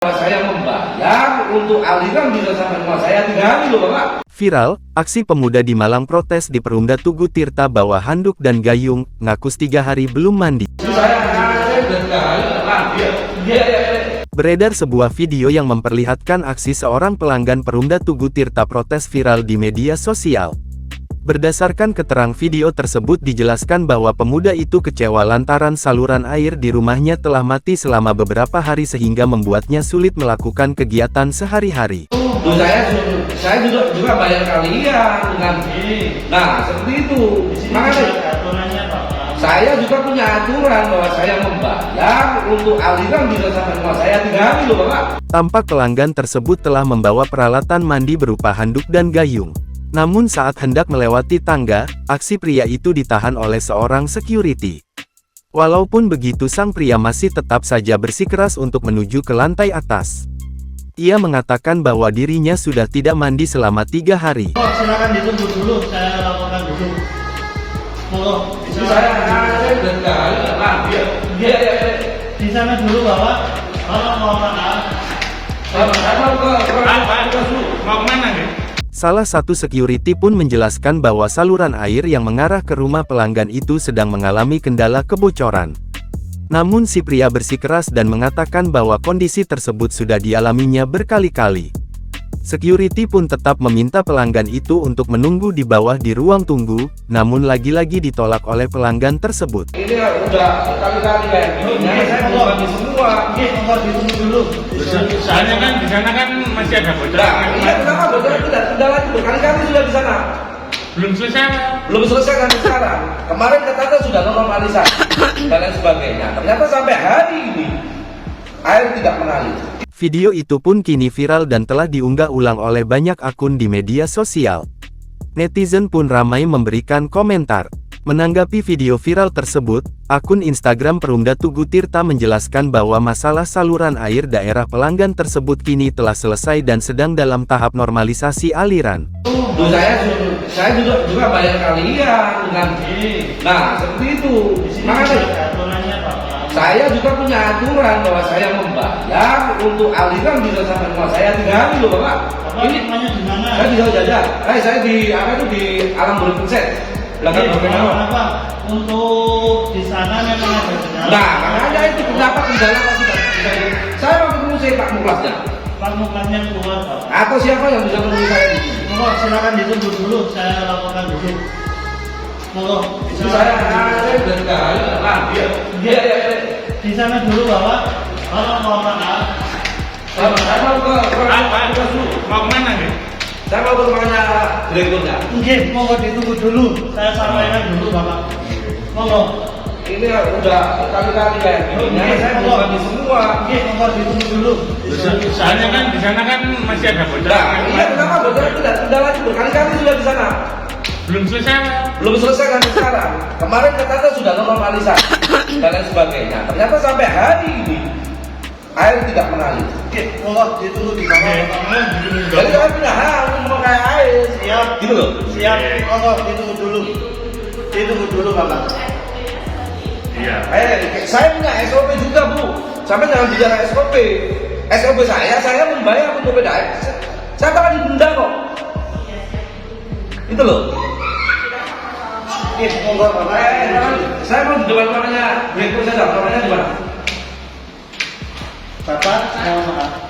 Saya membayar untuk aliran bisa sampai rumah saya 3 hari loh Bapak. Viral, aksi pemuda di Malang protes di Perumda Tugu Tirta bawa handuk dan gayung, ngaku 3 hari belum mandi. Beredar sebuah video yang memperlihatkan aksi seorang pelanggan Perumda Tugu Tirta protes viral di media sosial. Berdasarkan keterangan video tersebut dijelaskan bahwa pemuda itu kecewa lantaran saluran air di rumahnya telah mati selama beberapa hari sehingga membuatnya sulit melakukan kegiatan sehari-hari. Saya juga bayar kalian dengan nah seperti itu. Makanya saya juga punya aturan bahwa saya membayar untuk aliran bisa sampai rumah saya 3 hari loh Bapak. Tampak pelanggan tersebut telah membawa peralatan mandi berupa handuk dan gayung. Namun saat hendak melewati tangga, aksi pria itu ditahan oleh seorang security. Walaupun begitu sang pria masih tetap saja bersikeras untuk menuju ke lantai atas. Ia mengatakan bahwa dirinya sudah tidak mandi selama 3 hari. Oh, silakan ditunggu dulu, saya laporkan dulu. Di sana dulu Bapak. Mau mana? Mau kemana nih? Salah satu security pun menjelaskan bahwa saluran air yang mengarah ke rumah pelanggan itu sedang mengalami kendala kebocoran. Namun si pria bersikeras dan mengatakan bahwa kondisi tersebut sudah dialaminya berkali-kali. Security pun tetap meminta pelanggan itu untuk menunggu di bawah di ruang tunggu, namun lagi-lagi ditolak oleh pelanggan tersebut. Ini udah berkali-kali kayak gini, saya mau bagi semua. Mau ditunggu dulu. Soalnya kan di sana kan masih ada bocoran. Nah, iya kenapa bocoran tidak kendala itu berkali-kali sudah di sana. Belum selesai. Belum selesai kan sekarang. Kemarin katanya sudah normalisasi dan lain sebagainya. Ternyata sampai hari ini air tidak mengalir. Video itu pun kini viral dan telah diunggah ulang oleh banyak akun di media sosial. Netizen pun ramai memberikan komentar. Menanggapi video viral tersebut, akun Instagram Perumda Tugu Tirta menjelaskan bahwa masalah saluran air daerah pelanggan tersebut kini telah selesai dan sedang dalam tahap normalisasi aliran. Saya juga bayar kalian dengan nah seperti itu. Makanya saya juga punya aturan bahwa saya membayar untuk aliran bisa sampai rumah saya 3 hari loh Bapak. Ini di mana? saya bisa jajan. Saya di apa itu di Alam Berpenset. Belakang Kenapa? Untuk di sana memang ada kendala. Nah, makanya itu kenapa kendala masih banyak. Saya mau ketemu saya Pak Muklasnya. Pak Muklasnya keluar Pak. Atau siapa yang bisa menemui saya di sini? Monggo silakan ditunggu dulu, saya laporkan dulu. Monggo. Saya dari kali. Iya. Di sana dulu Bapak. Mau mana? Saya mau ke Mau kemana nih? saya mau ke rumahnya direkturnya. Nggih, monggo ditunggu dulu. Saya sampaikan dulu Bapak. Monggo. Ini udah berkali-kali kayak gini. Saya mau bagi semua. Nggih, monggo ditunggu dulu. Soalnya kan di sana kan masih ada bocoran. Nah, iya kenapa bocoran tidak kendala itu berkali-kali sudah di sana. Belum selesai. Belum selesai kan sekarang. Kemarin katanya sudah normalisasi dan lain sebagainya. Ternyata sampai hari ini air tidak mengalir. Oke, monggo ditunggu di bawah. Jadi saya punya hak untuk memakai air. Siap. Gitu loh. Siap. Monggo ditunggu dulu. Ditunggu dulu Bapak. Iya. Saya punya SOP juga Bu. Sampai jangan bicara SOP. SOP saya membayar untuk beda air. Saya bakal didenda kok. Itu loh. Oke, monggo Bapak. Saya mau di depan rumahnya direktur saya, rumahnya di mana? Bapak, mohon maaf.